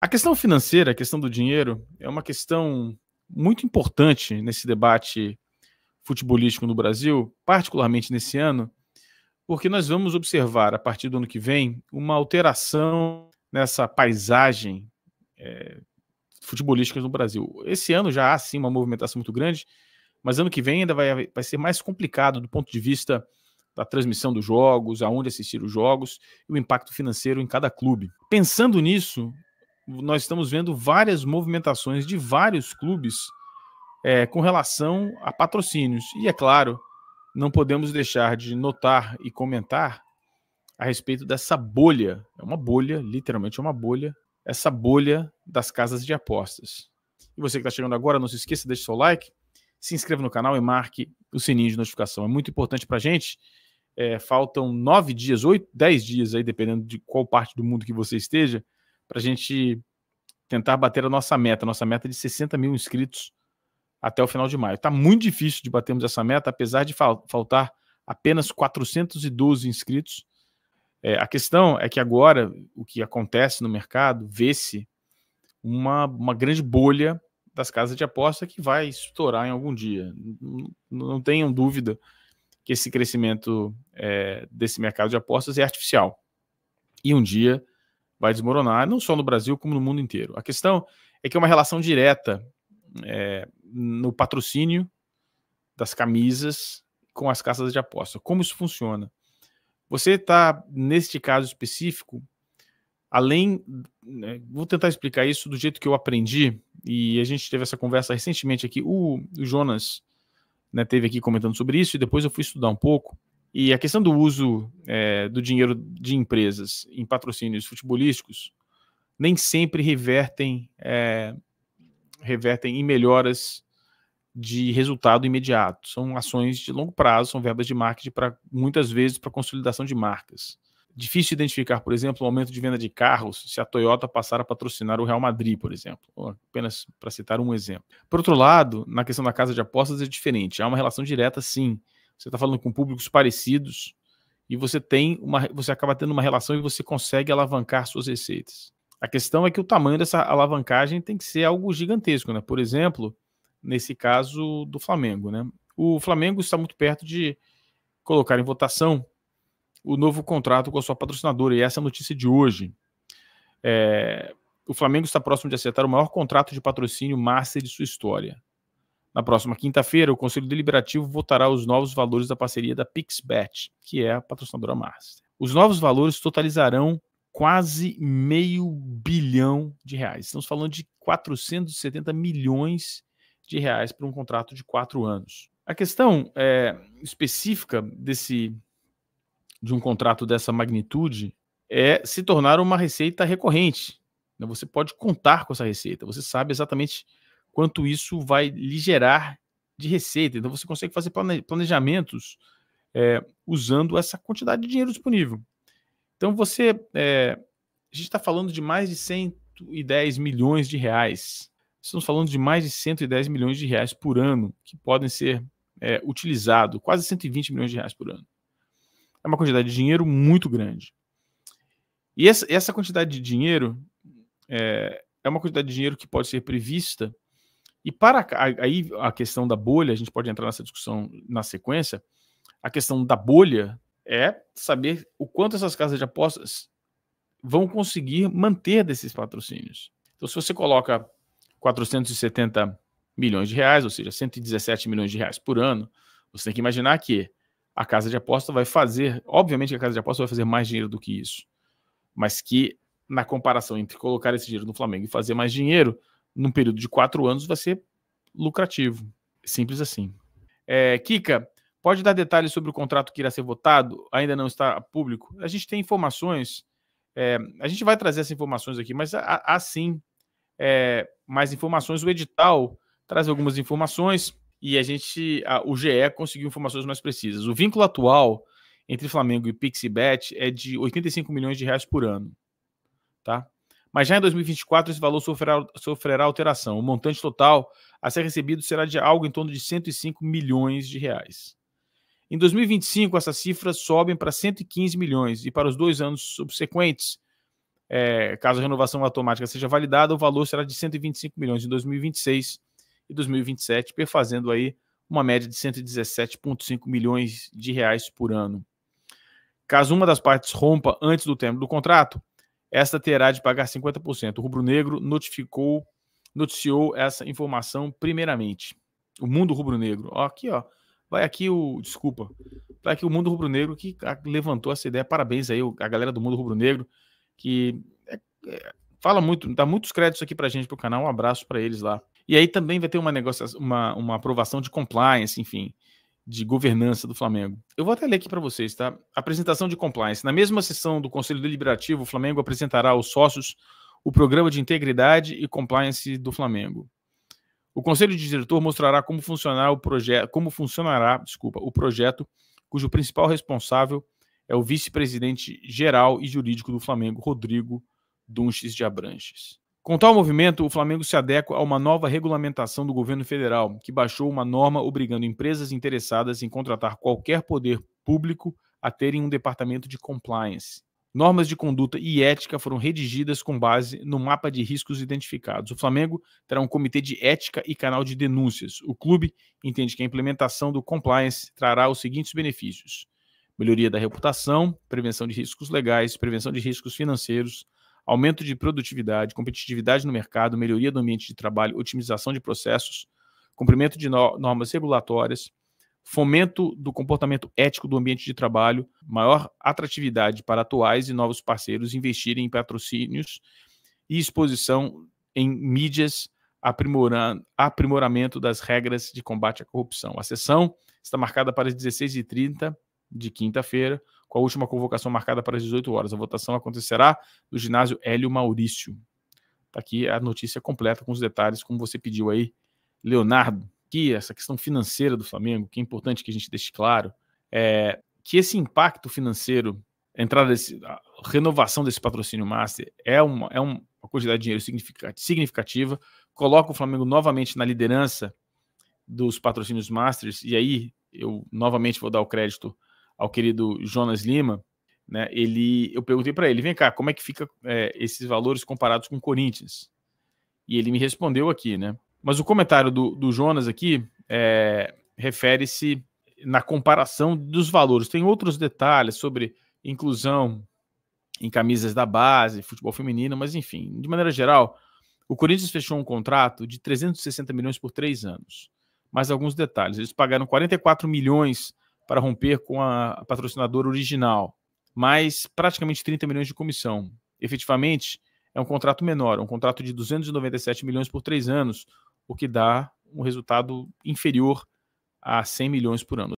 A questão financeira, a questão do dinheiro, é uma questão muito importante nesse debate futebolístico no Brasil, particularmente nesse ano, porque nós vamos observar, a partir do ano que vem, uma alteração nessa paisagem futebolística no Brasil. Esse ano já há, sim, uma movimentação muito grande, mas ano que vem ainda vai ser mais complicado do ponto de vista da transmissão dos jogos, aonde assistir os jogos e o impacto financeiro em cada clube. Pensando nisso, nós estamos vendo várias movimentações de vários clubes com relação a patrocínios. E, é claro, não podemos deixar de notar e comentar a respeito dessa bolha. É uma bolha, literalmente uma bolha, essa bolha das casas de apostas. E você que está chegando agora, não se esqueça, deixe seu like, se inscreva no canal e marque o sininho de notificação. É muito importante para a gente. Faltam 9 dias, 8, 10 dias, aí, dependendo de qual parte do mundo que você esteja, para a gente tentar bater a nossa meta de 60 mil inscritos até o final de maio. Está muito difícil de batermos essa meta, apesar de faltar apenas 412 inscritos. A questão é que agora, o que acontece no mercado, vê-se uma grande bolha das casas de aposta que vai estourar em algum dia. Não tenham dúvida que esse crescimento desse mercado de apostas é artificial. E um dia vai desmoronar, não só no Brasil, como no mundo inteiro. A questão é que é uma relação direta no patrocínio das camisas com as casas de aposta. Como isso funciona? Você está, neste caso específico, vou tentar explicar isso do jeito que eu aprendi, e a gente teve essa conversa recentemente aqui, o Jonas teve aqui comentando sobre isso, e depois eu fui estudar um pouco, e a questão do uso do dinheiro de empresas em patrocínios futebolísticos nem sempre revertem em melhoras de resultado imediato. São ações de longo prazo, são verbas de marketing muitas vezes para consolidação de marcas. Difícil identificar, por exemplo, o aumento de venda de carros se a Toyota passar a patrocinar o Real Madrid, por exemplo, apenas para citar um exemplo. Por outro lado, na questão da casa de apostas é diferente, há uma relação direta, sim. Você está falando com públicos parecidos e você acaba tendo uma relação e você consegue alavancar suas receitas. A questão é que o tamanho dessa alavancagem tem que ser algo gigantesco, né? Por exemplo, nesse caso do Flamengo, né? O Flamengo está muito perto de colocar em votação o novo contrato com a sua patrocinadora, e essa é a notícia de hoje. O Flamengo está próximo de acertar o maior contrato de patrocínio master de sua história. Na próxima quinta-feira, o Conselho Deliberativo votará os novos valores da parceria da PixBet, que é a patrocinadora master. Os novos valores totalizarão quase R$500 bilhão. Estamos falando de 470 milhões de reais para um contrato de 4 anos. A questão específica de um contrato dessa magnitude é se tornar uma receita recorrente. Você pode contar com essa receita, você sabe exatamente quanto isso vai lhe gerar de receita. Então você consegue fazer planejamentos usando essa quantidade de dinheiro disponível. Então a gente está falando de mais de 110 milhões de reais. Estamos falando de mais de 110 milhões de reais por ano que podem ser utilizados, quase 120 milhões de reais por ano. É uma quantidade de dinheiro muito grande. E essa quantidade de dinheiro é uma quantidade de dinheiro que pode ser prevista. E aí a questão da bolha, a gente pode entrar nessa discussão na sequência. A questão da bolha é saber o quanto essas casas de apostas vão conseguir manter desses patrocínios. Então, se você coloca 470 milhões de reais, ou seja, 117 milhões de reais por ano, você tem que imaginar que a casa de aposta vai fazer, obviamente que a casa de aposta vai fazer mais dinheiro do que isso, mas que na comparação entre colocar esse dinheiro no Flamengo e fazer mais dinheiro, num período de 4 anos vai ser lucrativo. Simples assim. Kika, pode dar detalhes sobre o contrato que irá ser votado? Ainda não está público? A gente tem informações, a gente vai trazer essas informações aqui, mas há sim mais informações. O edital traz algumas informações e o GE conseguiu informações mais precisas. O vínculo atual entre Flamengo e PixBet é de 85 milhões de reais por ano. Tá? Mas já em 2024 esse valor sofrerá alteração. O montante total a ser recebido será de algo em torno de 105 milhões de reais. Em 2025 essas cifras sobem para 115 milhões e para os 2 anos subsequentes caso a renovação automática seja validada, o valor será de 125 milhões em 2026 e 2027, perfazendo aí uma média de 117,5 milhões de reais por ano. Caso uma das partes rompa antes do término do contrato, esta terá de pagar 50%. O rubro-negro noticiou essa informação primeiramente. O Mundo Rubro-Negro. Aqui, ó. Vai aqui o... Desculpa. Vai aqui o Mundo Rubro-Negro que levantou essa ideia. Parabéns aí a galera do Mundo Rubro-Negro, que fala muito, dá muitos créditos aqui pra gente, pro canal. Um abraço para eles lá. E aí também vai ter uma aprovação de compliance, enfim, de governança do Flamengo. Eu vou até ler aqui para vocês, tá? Apresentação de compliance. Na mesma sessão do Conselho Deliberativo, o Flamengo apresentará aos sócios o programa de integridade e compliance do Flamengo. O Conselho de Diretor mostrará como funcionará o projeto, cujo principal responsável é o vice-presidente geral e jurídico do Flamengo, Rodrigo Dunches de Abranches. Com tal movimento, o Flamengo se adequa a uma nova regulamentação do governo federal, que baixou uma norma obrigando empresas interessadas em contratar qualquer poder público a terem um departamento de compliance. Normas de conduta e ética foram redigidas com base no mapa de riscos identificados. O Flamengo terá um comitê de ética e canal de denúncias. O clube entende que a implementação do compliance trará os seguintes benefícios: melhoria da reputação, prevenção de riscos legais, prevenção de riscos financeiros, aumento de produtividade, competitividade no mercado, melhoria do ambiente de trabalho, otimização de processos, cumprimento de normas regulatórias, fomento do comportamento ético do ambiente de trabalho, maior atratividade para atuais e novos parceiros investirem em patrocínios e exposição em mídias, aprimoramento das regras de combate à corrupção. A sessão está marcada para as 16h30 de quinta-feira, com a última convocação marcada para as 18 horas. A votação acontecerá no ginásio Hélio Maurício. Está aqui a notícia completa com os detalhes, como você pediu aí, Leonardo. Que essa questão financeira do Flamengo, que é importante que a gente deixe claro, que esse impacto financeiro, a renovação desse patrocínio master é uma quantidade de dinheiro significativa, coloca o Flamengo novamente na liderança dos patrocínios masters, e aí eu novamente vou dar o crédito ao querido Jonas Lima, né? Eu perguntei para ele, vem cá, como é que fica esses valores comparados com o Corinthians? E ele me respondeu aqui, né? Mas o comentário do Jonas aqui refere-se na comparação dos valores. Tem outros detalhes sobre inclusão em camisas da base, futebol feminino, mas enfim, de maneira geral, o Corinthians fechou um contrato de 360 milhões por 3 anos. Mais alguns detalhes. Eles pagaram 44 milhões para romper com a patrocinadora original, mais praticamente 30 milhões de comissão. Efetivamente, é um contrato menor, um contrato de 297 milhões por 3 anos, o que dá um resultado inferior a 100 milhões por ano.